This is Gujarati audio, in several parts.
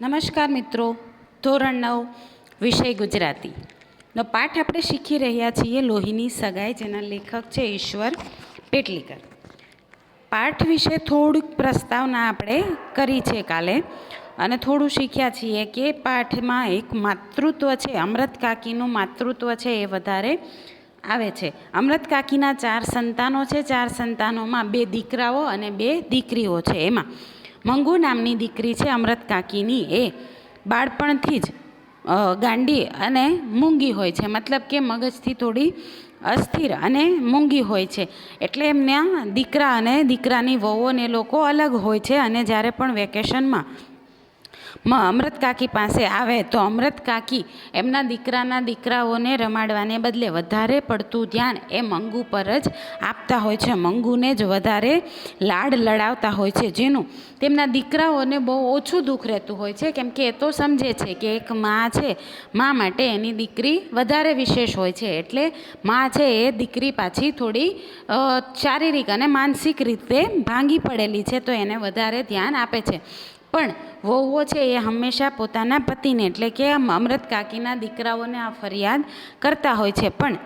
નમસ્કાર મિત્રો, ધોરણ 9 વિષય ગુજરાતીનો પાઠ આપણે શીખી રહ્યા છીએ લોહીની સગાઈ, જેના લેખક છે ઈશ્વર પેટલીકર. પાઠ વિશે થોડુંક પ્રસ્તાવના આપણે કરી છે કાલે, અને થોડું શીખ્યા છીએ કે પાઠમાં એક માતૃત્વ છે, અમૃત કાકીનું માતૃત્વ છે એ વધારે આવે છે. અમૃત કાકીના 4 સંતાનો છે. 4 સંતાનોમાં 2 દીકરાઓ અને 2 દીકરીઓ છે. એમાં મંગુ નામની દીકરી છે અમૃત કાકીની, એ બાળપણથી જ ગાંડી અને મૂંગી હોય છે, મતલબ કે મગજથી થોડી અસ્થિર અને મૂંગી હોય છે. એટલે એમના દીકરા અને દીકરાની વહુઓને લોકો અલગ હોય છે. અને જ્યારે પણ વેકેશનમાં અમૃત કાકી પાસે આવે તો અમૃત કાકી એમના દીકરાઓને રમાડવાને બદલે વધારે પડતું ધ્યાન એ મંગુ પર જ આપતા હોય છે. મંગુને જ વધારે લાડ લડાવતા હોય છે, જેનું તેમના દીકરાઓને બહુ ઓછું દુઃખ રહેતું હોય છે, કેમ કે એ તો સમજે છે કે એક મા છે, મા માટે એની દીકરી વધારે વિશેષ હોય છે. એટલે મા છે એ દીકરી પાછી થોડી શારીરિક અને માનસિક રીતે ભાંગી પડેલી છે, તો એને વધારે ધ્યાન આપે છે. પણ વહુઓ છે એ હંમેશા પોતાના પતિને, એટલે કે અમૃત કાકીના દીકરાઓને આ ફરિયાદ કરતા હોય છે, પણ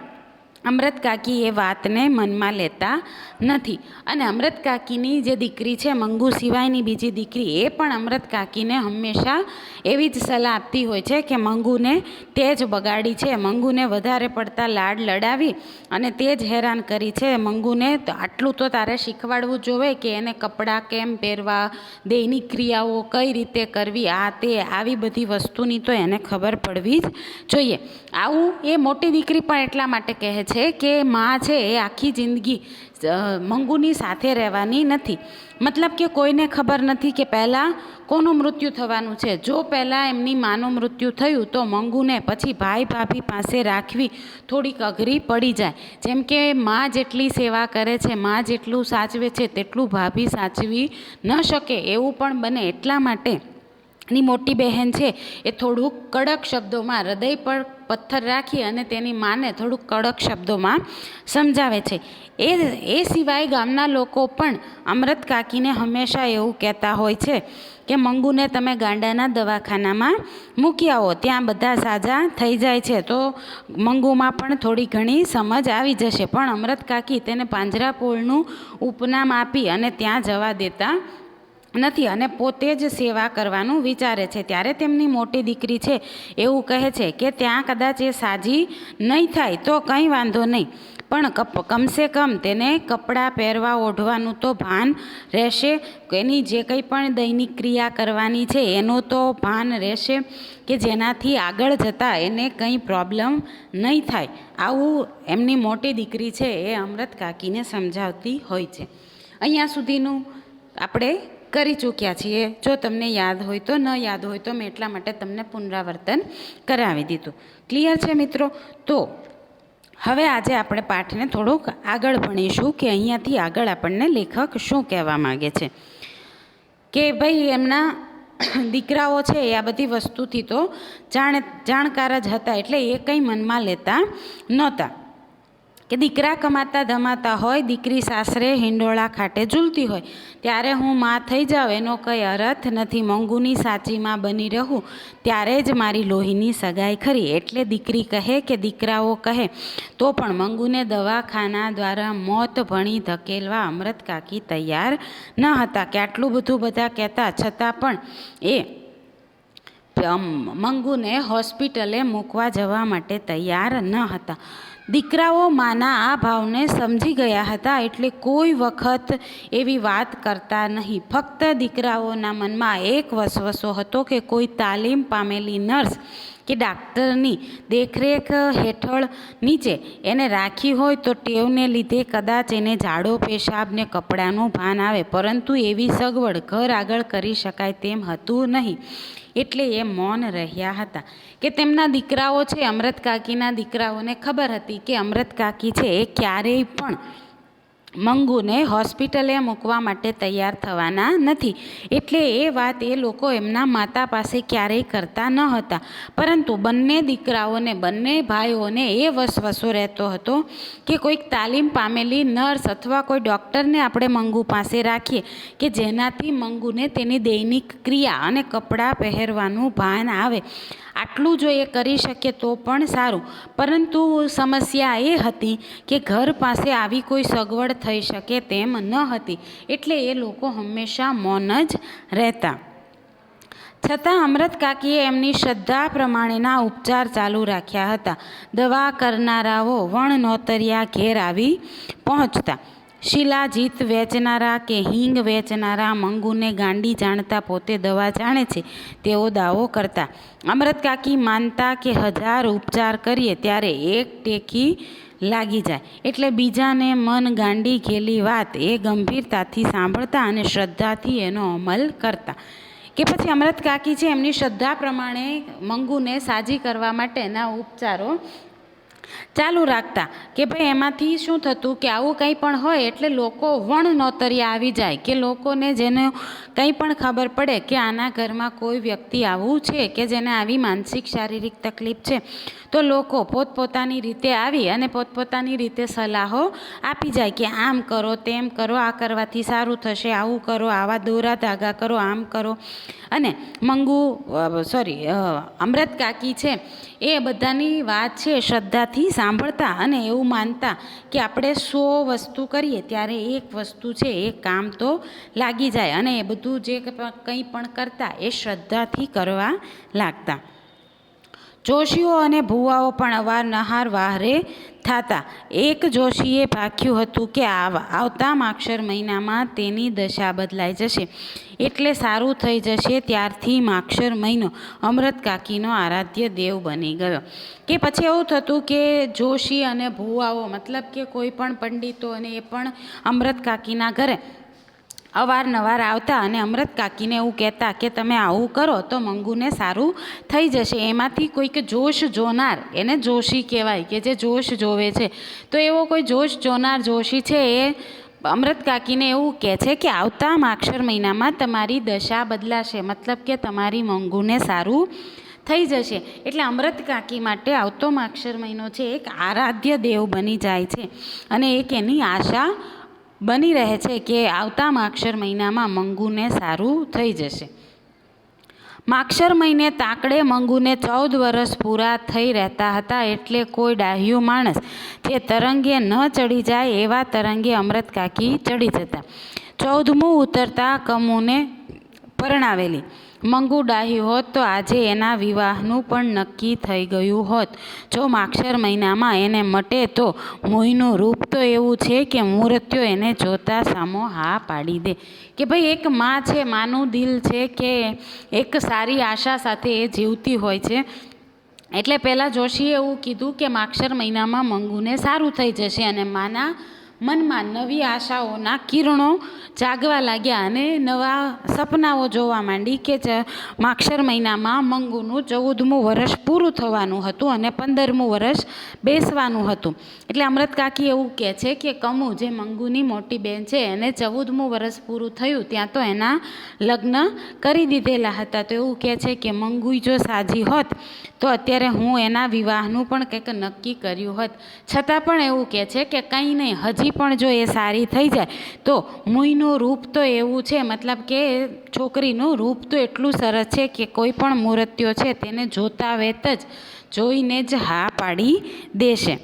અમૃત કાકી એ વાતને મનમાં લેતા નથી. અને અમૃત કાકીની જે દીકરી છે, મંગુ સિવાયની બીજી દીકરી, એ પણ અમૃત કાકીને હંમેશા એવી જ સલાહ આપતી હોય છે કે મંગુને તે જ બગાડી છે, મંગુને વધારે પડતા લાડ લડાવી અને તે જ હેરાન કરી છે. મંગુને આટલું તો તારે શીખવાડવું જોઈએ કે એને કપડાં કેમ પહેરવા, દૈનિક ક્રિયાઓ કઈ રીતે કરવી, આ તે આવી બધી વસ્તુની તો એને ખબર પડવી જ જોઈએ. આવું એ મોટી દીકરી પણ એટલા માટે કહે છે કે મા છે એ આખી જિંદગી મંગુની સાથે રહેવાની નથી. મતલબ કે કોઈને ખબર નથી કે પહેલાં કોનું મૃત્યુ થવાનું છે. જો પહેલાં એમની માનું મૃત્યુ થયું તો મંગુને પછી ભાઈ ભાભી પાસે રાખવી થોડીક અઘરી પડી જાય. જેમ કે મા જેટલી સેવા કરે છે, મા જેટલું સાચવે છે, તેટલું ભાભી સાચવી ન શકે એવું પણ બને. એટલા માટે એની મોટી બહેન છે એ થોડુંક કડક શબ્દોમાં, હૃદય પર પથ્થર રાખી અને તેની માને થોડુંક કડક શબ્દોમાં સમજાવે છે. એ સિવાય ગામના લોકો પણ અમૃત કાકીને હંમેશા એવું કહેતા હોય છે કે મંગુને તમે ગાંડાના દવાખાનામાં મૂકી આવો, ત્યાં બધા સાજા થઈ જાય છે, તો મંગુમાં પણ થોડી ઘણી સમજ આવી જશે. પણ અમૃત કાકી તેને પાંજરાપોળનું ઉપનામ આપી અને ત્યાં જવા દેતા નથી અને પોતે જ સેવા કરવાનું વિચારે છે. ત્યારે તેમની મોટી દીકરી છે એવું કહે છે કે ત્યાં કદાચ એ સાજી નહીં થાય તો કંઈ વાંધો નહીં, પણ કમસે કમ તેને કપડાં પહેરવા ઓઢવાનું તો ભાન રહેશે, એની જે કંઈ પણ દૈનિક ક્રિયા કરવાની છે એનું તો ભાન રહેશે, કે જેનાથી આગળ જતાં એને કંઈ પ્રોબ્લેમ નહીં થાય. આવું એમની મોટી દીકરી છે એ અમૃત કાકીને સમજાવતી હોય છે. અહીંયા સુધીનું આપણે કરી ચૂક્યા છીએ. જો તમને યાદ હોય તો, ન યાદ હોય તો મેં એટલા માટે તમને પુનરાવર્તન કરાવી દીધું. ક્લિયર છે મિત્રો? તો હવે આજે આપણે પાઠને થોડુંક આગળ ભણીશું કે અહીંયાથી આગળ આપણને લેખક શું કહેવા માગે છે. કે ભાઈ એમના દીકરાઓ છે એ આ બધી વસ્તુથી તો જાણકાર જ હતા, એટલે એ કંઈ મનમાં લેતા નહોતા. કે દીકરા કમાતા ધમાતા હોય, દીકરી સાસરે હિંડોળા ખાટે ઝૂલતી હોય, ત્યારે હું માં થઈ જાઉં એનો કંઈ અર્થ નથી. મંગુની સાચી માં બની રહું ત્યારે જ મારી લોહીની સગાઈ ખરી. એટલે દીકરી કહે કે દીકરાઓ કહે તો પણ મંગુને દવાખાના દ્વારા મોત ભણી ધકેલવા અમૃત કાકી તૈયાર ન હતા. કે આટલું બધું બધા કહેતા છતાં પણ એ મંગુને હોસ્પિટલે મૂકવા જવા માટે તૈયાર ન હતા. દીકરાઓ માના આ ભાવને સમજી ગયા હતા, એટલે કોઈ વખત એવી વાત કરતા નહીં. ફક્ત દીકરાઓના મનમાં એક વસવસો હતો કે કોઈ તાલીમ પામેલી નર્સ કે ડાક્ટરની દેખરેખ હેઠળ નીચે એને રાખી હોય તો ટેવને લીધે કદાચ એને ઝાડો, પેશાબ ને કપડાનું ભાન આવે, પરંતુ એવી સગવડ ઘર આગળ કરી શકાય તેમ હતું નહીં. એટલે એ મૌન રહ્યા હતા. કે તેમના દીકરાઓ છે, અમૃત કાકીના દીકરાઓને ખબર હતી કે અમૃત કાકી છે એ ક્યારેય પણ મંગુને હોસ્પિટલે મૂકવા માટે તૈયાર થવાના નથી. એટલે એ વાત એ લોકો એમના માતા પાસે ક્યારેય કરતા ન હતા. પરંતુ બંને દીકરાઓને, બંને ભાઈઓને એ વસવસો રહેતો હતો કે કોઈક તાલીમ પામેલી નર્સ અથવા કોઈ ડૉક્ટરને આપણે મંગુ પાસે રાખીએ કે જેનાથી મંગુને તેની દૈનિક ક્રિયા અને કપડાં પહેરવાનું ભાન આવે. આટલું જો એ કરી શકે તો પણ સારું. પરંતુ સમસ્યા એ હતી કે ઘર પાસે આવી કોઈ સગવડ થઈ શકે તેમ ન હતી. એટલે એ લોકો હંમેશા મૌન જ રહેતા. છતાં અમૃત કાકીએ એમની શ્રદ્ધા પ્રમાણેના ઉપચાર ચાલુ રાખ્યા હતા. દવા કરનારાઓ વણનોતરિયા ઘેર આવી પહોંચતા. શિલાજીત વેચનારા કે હિંગ વેચનારા મંગુને ગાંડી જાણતા પોતે દવા જાણે છે તેવો દાવો કરતા. અમૃત કાકી માનતા કે 1000 ઉપચાર કરીએ ત્યારે એક ટેકી લાગી જાય. એટલે બીજાને મન ગાંડી ઘેલી વાત એ ગંભીરતાથી સાંભળતા અને શ્રદ્ધાથી એનો અમલ કરતા. કે પછી અમૃત કાકી છે એમની શ્રદ્ધા પ્રમાણે મંગુને સાજી કરવા માટેના ઉપચારો ચાલુ રાખતા. કે ભાઈ એમાંથી શું થતું કે આવું કંઈ પણ હોય એટલે લોકો વણનોતરિયા આવી જાય કે લોકોને જેને કંઈ પણ ખબર પડે કે આના ઘરમાં કોઈ વ્યક્તિ આવું છે કે જેને આવી માનસિક શારીરિક તકલીફ છે તો લોકો પોતપોતાની રીતે આવી અને પોતપોતાની રીતે સલાહો આપી જાય કે આમ કરો, તેમ કરો, આ કરવાથી સારું થશે, આવું કરો, આવા દોરા ધાગા કરો, આમ કરો. અને અમૃત કાકી છે એ બધાની વાત છે શ્રદ્ધાથી સાંભળતા અને એવું માનતા કે આપણે 100 વસ્તુ કરીએ ત્યારે એક વસ્તુ છે એ કામ તો લાગી જાય. અને એ બધું જે કંઈ પણ કરતા એ શ્રદ્ધાથી કરવા લાગતા. જોશીઓ અને ભુવાઓ પણ અવારનવાર વાહરે થતા. એક જોશીએ ભાખ્યું હતું કે આવતા માક્ષર મહિનામાં તેની દશા બદલાઈ જશે એટલે સારું થઈ જશે. ત્યારથી માક્ષર મહિનો અમૃત કાકીનો આરાધ્ય દેવ બની ગયો. કે પછી એવું થતું કે જોશી અને ભુવાઓ મતલબ કે કોઈ પણ પંડિતો અને એ પણ અમૃત કાકીના ઘરે અવારનવાર આવતા અને અમૃત કાકીને એવું કહેતા કે તમે આવું કરો તો મંગુને સારું થઈ જશે. એમાંથી કોઈક જોશ જોનાર, એને જોશી કહેવાય કે જે જોશ જોવે છે, તો એવો કોઈ જોશ જોનાર જોશી છે એ અમૃત કાકીને એવું કહે છે કે આવતા માક્ષર મહિનામાં તમારી દશા બદલાશે, મતલબ કે તમારી મંગુને સારું થઈ જશે. એટલે અમૃત કાકી માટે આવતો માક્ષર મહિનો છે એક આરાધ્ય દેવ બની જાય છે અને એક એની આશા બની રહે છે કે આવતા માક્ષર મહિનામાં મંગુને સારું થઈ જશે. માક્ષર મહિને તાકડે મંગુને 14 વર્ષ પૂરા થઈ રહેતા હતા. એટલે કોઈ ડાહ્યું માણસ જે તરંગે ન ચડી જાય એવા તરંગે અમૃત કાકી ચડી જતા. 14મું ઉતરતા કમુને પરણાવેલી. મંગુ ડાહી હોત તો આજે એના વિવાહનું પણ નક્કી થઈ ગયું હોત. જો માક્ષર મહિનામાં એને મટે તો મોહીનું રૂપ તો એવું છે કે મૂર્તિઓ એને જોતા સામો હા પાડી દે. કે ભાઈ એક માં છે, માનું દિલ છે કે એક સારી આશા સાથે એ જીવતી હોય છે. એટલે પહેલાં જોશીએ એવું કીધું કે માક્ષર મહિનામાં મંગુને સારું થઈ જશે અને માના મનમાં નવી આશાઓના કિરણો જાગવા લાગ્યા અને નવા સપનાઓ જોવા માંડી કે માક્ષર મહિનામાં મંગુનું 14મું વર્ષ પૂરું થવાનું હતું અને 15મું વર્ષ બેસવાનું હતું. એટલે અમૃત કાકી એવું કહે છે કે કમુ જે મંગુની મોટી બહેન છે એને 14મું વર્ષ પૂરું થયું ત્યાં તો એના લગ્ન કરી દીધેલા હતા. તો એવું કહે છે કે મંગુ જો સાજી હોત તો અત્યારે હું એના વિવાહનું પણ કંઈક નક્કી કર્યું હોત. છતાં પણ એવું કહે છે કે કંઈ નહીં, હજી પણ જો એ સારી થઈ જાય તો મુઈનું રૂપ તો એવું છે, મતલબ કે છોકરીનું રૂપ તો એટલું સરસ છે કે કોઈ પણ મૂર્તિઓ છે તેને જોતા વેત જ જોઈને જ હા પાડી દેશે.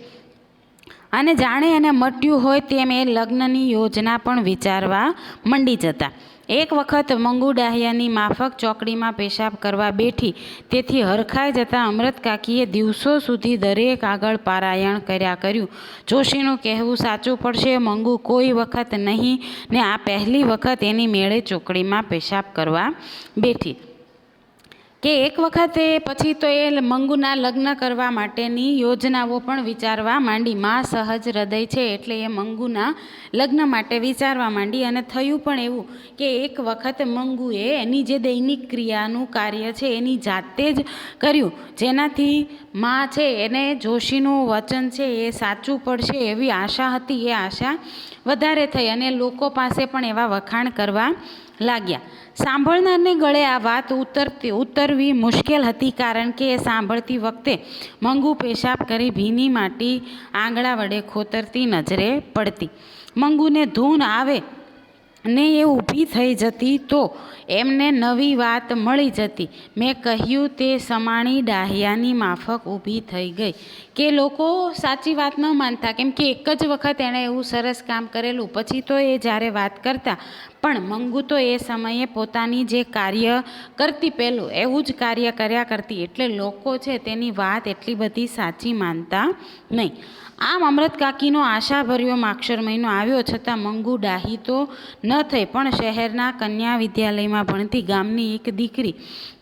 અને જાણે એને મટ્યું હોય તેમ એ લગ્નની યોજના પણ વિચારવા મંડી જતા. એક વખત મંગુ ડાહ્યાની માફક ચોકડીમાં પેશાબ કરવા બેઠી. તેથી હરખાઈ જતાં અમૃત કાકીએ દિવસો સુધી દરેક આગળ પારાયણ કર્યું. જોશીનું કહેવું સાચું પડશે, મંગુ કોઈ વખત નહીં ને આ પહેલી વખત એની મેળે ચોકડીમાં પેશાબ કરવા બેઠી. કે એક વખતે પછી તો એ મંગુના લગ્ન કરવા માટેની યોજનાઓ પણ વિચારવા માંડી. માં સહજ હૃદય છે એટલે એ મંગુના લગ્ન માટે વિચારવા માંડી. અને થયું પણ એવું કે એક વખત મંગુએ એની જે દૈનિક ક્રિયાનું કાર્ય છે એની જાતે જ કર્યું, જેનાથી માં છે એને જોશીનું વચન છે એ સાચું પડશે એવી આશા હતી. એ આશા વધારે થઈ અને લોકો પાસે પણ એવા વખાણ કરવા લાગ્યા. સાંભળનારને ગળે આ વાત ઉતરવી મુશ્કેલ હતી, કારણ કે એ સાંભળતી વખતે મંગુ પેશાબ કરી ભીની માટી આંગળા વડે ખોતરતી નજરે પડતી. મંગુને ધૂન આવે ને એ ઊભી થઈ જતી તો એમને નવી વાત મળી જતી. મેં કહ્યું તે સમાણી ડાહ્યાની માફક ઊભી થઈ ગઈ કે લોકો સાચી વાત ન માનતા, કેમ કે એક જ વખત એણે એવું સરસ કામ કરેલું. પછી તો એ જ્યારે વાત કરતા પણ મંગુ તો એ સમયે પોતાની જે કાર્ય કરતી પહેલું એવું જ કાર્ય કર્યા કરતી, એટલે લોકો છે તેની વાત એટલી બધી સાચી માનતા નહીં. આમ અમૃત કાકીનો આશાભર્યો માગશર મહિનો આવ્યો, છતાં મંગુ ડાહી તો ન થઈ, પણ શહેરના કન્યા વિદ્યાલયમાં ભણતી ગામની એક દીકરી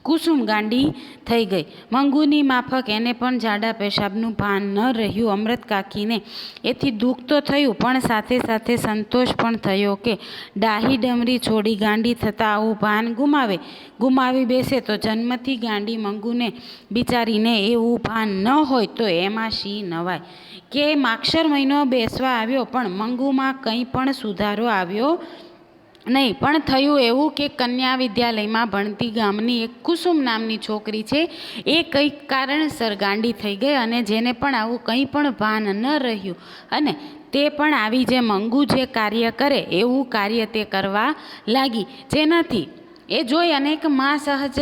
કુસુમ ગાંડી થઈ ગઈ. મંગુની માફક એને પણ જાડા પેશાબનું ભાન ન રહ્યું. અમૃત કાકીને એથી દુઃખ તો થયું, પણ સાથે સાથે સંતોષ પણ થયો કે ડાહી ડમરી છોડી ગાંડી થતાં આવું ભાન ગુમાવી બેસે તો જન્મથી ગાંડી મંગુને બિચારીને એવું ભાન ન હોય તો એમાં શી નવાય કે માગશર મહિનો બેસવા આવ્યો પણ મંગુમાં કંઈ પણ સુધારો આવ્યો નહીં. પણ થયું એવું કે કન્યા વિદ્યાલયમાં ભણતી ગામની એક કુસુમ નામની છોકરી છે એ કંઈક કારણસર ગાંડી થઈ ગઈ, અને જેને પણ આવું કંઈ પણ ભાન ન રહ્યું અને તે પણ આવી જે મંગુ જે કાર્ય કરે એવું કાર્ય તે કરવા લાગી. જેનાથી એ જોઈ અનેક માં સહજ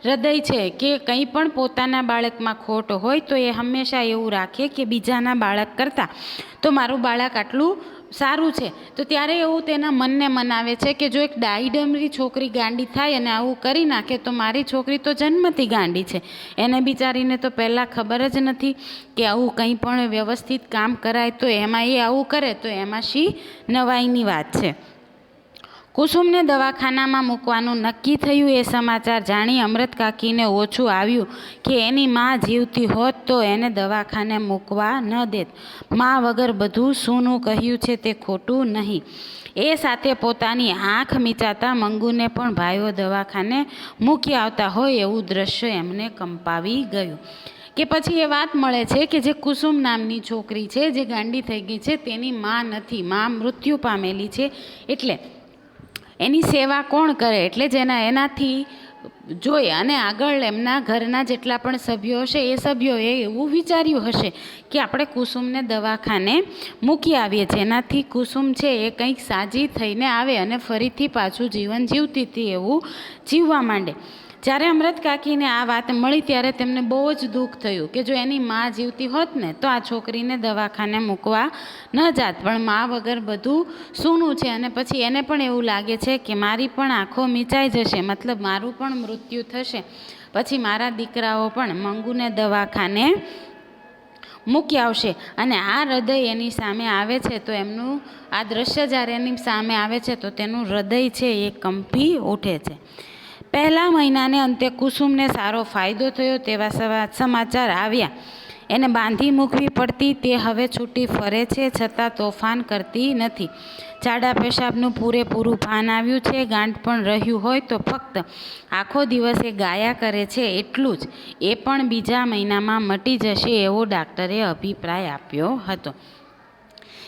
હૃદય છે કે કંઈ પણ પોતાના બાળકમાં ખોટ હોય તો એ હંમેશા એવું રાખે કે બીજાના બાળક કરતાં તો મારું બાળક આટલું સારું છે. તો ત્યારે એવું તેના મનને મનાવે છે કે જો એક ડાહી ડમરી છોકરી ગાંડી થાય અને આવું કરી નાખે તો મારી છોકરી તો જન્મથી ગાંડી છે, એને બિચારીને તો પહેલાં ખબર જ નથી કે આવું કંઈ પણ વ્યવસ્થિત કામ કરાય, તો એમાં એ આવું કરે તો એમાં શી નવાઈની વાત છે. કુસુમને દવાખાનામાં મૂકવાનું નક્કી થયું. એ સમાચાર જાણી અમૃત કાકીને ઓછું આવ્યું કે એની માં જીવતી હોત તો એને દવાખાને મૂકવા ન દેત. માં વગર બધું સૂનું કહ્યું છે તે ખોટું નહીં. એ સાથે પોતાની આંખ મીચાતા મંગુને પણ ભાઈઓ દવાખાને મૂકી આવતા હોય એવું દ્રશ્ય એમને કંપાવી ગયું. કે પછી એ વાત મળે છે કે જે કુસુમ નામની છોકરી છે જે ગાંડી થઈ ગઈ છે તેની માં નથી, માં મૃત્યુ પામેલી છે, એટલે એની સેવા કોણ કરે, એટલે જેના એનાથી જોઈ અને આગળ એમના ઘરના જેટલા પણ સભ્યો હશે એ સભ્યોએ એવું વિચાર્યું હશે કે આપણે કુસુમને દવાખાને મૂકી આવીએ, જેનાથી કુસુમ છે એ કંઈક સાજી થઈને આવે અને ફરીથી પાછું જીવન જીવતી હતી એવું જીવવા માંડે. જ્યારે અમૃત કાકીને આ વાત મળી ત્યારે તેમને બહુ જ દુઃખ થયું કે જો એની માં જીવતી હોત ને તો આ છોકરીને દવાખાને મૂકવા ન જાત, પણ માં વગર બધું સૂનું છે. અને પછી એને પણ એવું લાગે છે કે મારી પણ આંખો મીચાઈ જશે, મતલબ મારું પણ મૃત્યુ થશે, પછી મારા દીકરાઓ પણ મંગુને દવાખાને મૂકી આવશે. અને આ હૃદય એની સામે આવે છે તો એમનું આ દ્રશ્ય જ્યારે એની સામે આવે છે તો તેનું હૃદય છે એ કંપી ઉઠે છે. પહેલા મહિનાને અંતે કુસુમને સારો ફાયદો થયો તેવા સમાચાર આવ્યા. એને બાંધી મૂકવી પડતી, તે હવે છૂટી ફરે છે છતાં તોફાન કરતી નથી. જાડા પેશાબનું પૂરેપૂરું ભાન આવ્યું છે, ગાંઠ પણ રહ્યું હોય તો ફક્ત આખો દિવસ એ ગાયા કરે છે એટલું જ, એ પણ બીજા મહિનામાં મટી જશે એવો ડાક્ટરે અભિપ્રાય આપ્યો હતો.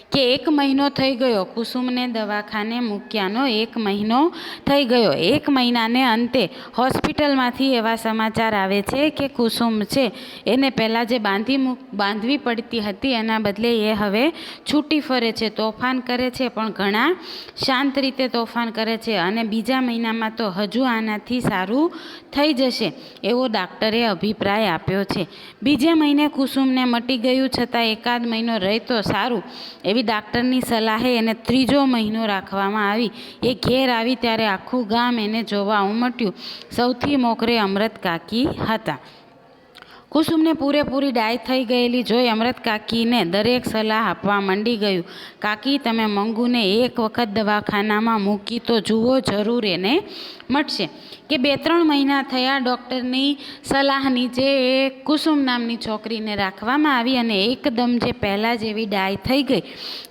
કે 1 મહિનો થઈ ગયો કુસુમને દવાખાને મૂક્યાનો, 1 મહિનો થઈ ગયો. 1 મહિનાને અંતે હોસ્પિટલમાંથી એવા સમાચાર આવે છે કે કુસુમ છે એને પહેલાં જે બાંધવી પડતી હતી એના બદલે એ હવે છૂટી ફરે છે, તોફાન કરે છે, પણ ઘણા શાંત રીતે તોફાન કરે છે અને બીજા મહિનામાં તો હજુ આનાથી સારું થઈ જશે એવો ડાક્ટરે અભિપ્રાય આપ્યો છે. બીજે મહિને કુસુમને મટી ગયું, છતાં એકાદ મહિનો રહે તો સારું એવી ડાક્ટરની સલાહે એને 3જો મહિનો રાખવામાં આવી. એ ઘેર આવી ત્યારે આખું ગામ એને જોવા ઉમટ્યું. સૌથી મોખરે અમૃત કાકી હતા. કુસુમને પૂરેપૂરી ડાય થઈ ગયેલી જોઈ અમૃત કાકીને દરેક સલાહ આપવા માંડી ગયું. કાકી, તમે મંગુને એક વખત દવાખાનામાં મૂકી તો જુઓ, જરૂર એને મટશે. કે 2-3 મહિના થયા ડૉક્ટરની સલાહ નીચે એ કુસુમ નામની છોકરીને રાખવામાં આવી અને એકદમ જે પહેલાં જેવી ડાય થઈ ગઈ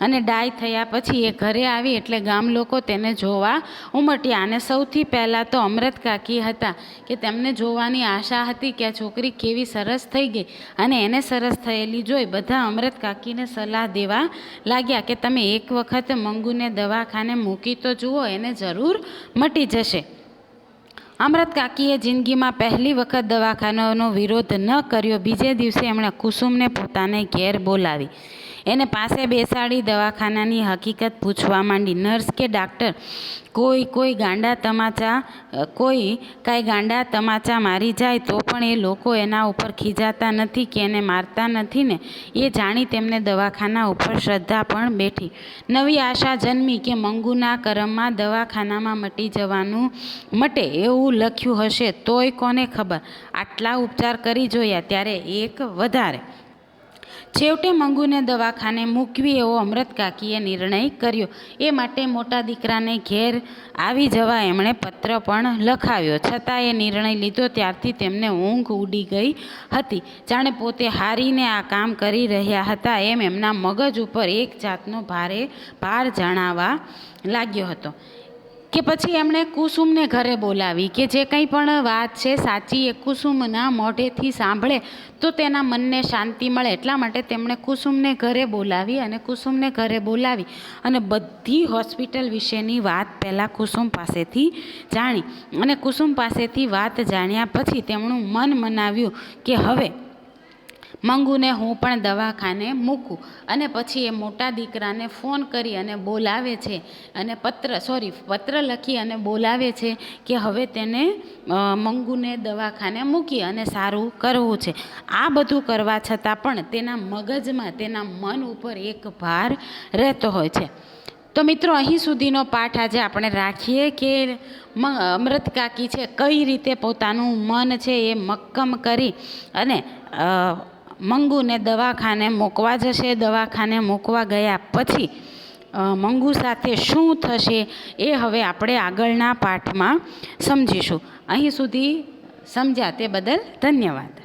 અને ડાય થયા પછી એ ઘરે આવી એટલે ગામ લોકો તેને જોવા ઉમટ્યા અને સૌથી પહેલાં તો અમૃત કાકી હતા કે તેમને જોવાની આશા હતી કે આ છોકરી કેવી સરસ થઈ ગઈ અને એને સરસ થયેલી જોઈ બધા અમૃત કાકીને સલાહ દેવા લાગ્યા કે તમે એક વખત મંગુને દવાખાને મૂકી તો જુઓ, એને જરૂર મટી જશે. અમૃત કાકીએ જિંદગીમાં પહેલી વખત દવાખાનાનો વિરોધ ન કર્યો. બીજે દિવસે એમણે કુસુમને પોતાને ઘેર બોલાવી, એને પાસે બેસાડી દવાખાનાની હકીકત પૂછવા માંડી. નર્સ કે ડાક્ટર કોઈ કાંઈ ગાંડા તમાચા મારી જાય તો પણ એ લોકો એના ઉપર ખીજાતા નથી કે એને મારતા નથી ને એ જાણી તેમને દવાખાના ઉપર શ્રદ્ધા પણ બેઠી. નવી આશા જન્મી કે મંગુના કરમમાં દવાખાનામાં મટી જવાનું મટે એવું લખ્યું હશે. તોય કોને ખબર, આટલા ઉપચાર કરી જોયા ત્યારે એક વધારે. છેવટે મંગુને દવાખાને મૂકવી એવો અમૃત કાકીએ નિર્ણય કર્યો. એ માટે મોટા દીકરાને ઘેર આવી જવા એમણે પત્ર પણ લખાવ્યો. છતાં એ નિર્ણય લીધો ત્યારથી તેમને ઊંઘ ઉડી ગઈ હતી. જાણે પોતે હારીને આ કામ કરી રહ્યા હતા એમ એમના મગજ ઉપર એક જાતનો ભાર જણાવા લાગ્યો હતો. કે પછી એમણે કુસુમને ઘરે બોલાવી કે જે કંઈ પણ વાત છે સાચી એ કુસુમના મોઢેથી સાંભળે તો તેના મનને શાંતિ મળે. એટલા માટે તેમણે કુસુમને ઘરે બોલાવી અને બધી હોસ્પિટલ વિશેની વાત પહેલાં કુસુમ પાસેથી જાણી અને કુસુમ પાસેથી વાત જાણ્યા પછી તેમનું મન મનાવ્યું કે હવે મંગુને હું પણ દવાખાને મૂકું. અને પછી એ મોટા દીકરાને ફોન કરી અને બોલાવે છે અને પત્ર લખી અને બોલાવે છે કે હવે તેને મંગુને દવાખાને મૂકી અને સારું કરવું છે. આ બધું કરવા છતાં પણ તેના મગજમાં, તેના મન ઉપર એક ભાર રહેતો હોય છે. તો મિત્રો, અહીં સુધીનો પાઠ આજે આપણે રાખીએ કે અમૃત કાકી છે કઈ રીતે પોતાનું મન છે એ મક્કમ કરી અને મંગુને દવાખાને મૂકવા જશે. દવાખાને મૂકવા ગયા પછી મંગુ સાથે શું થશે એ હવે આપણે આગળના પાઠમાં સમજીશું. અહીં સુધી સમજ્યા તે બદલ ધન્યવાદ.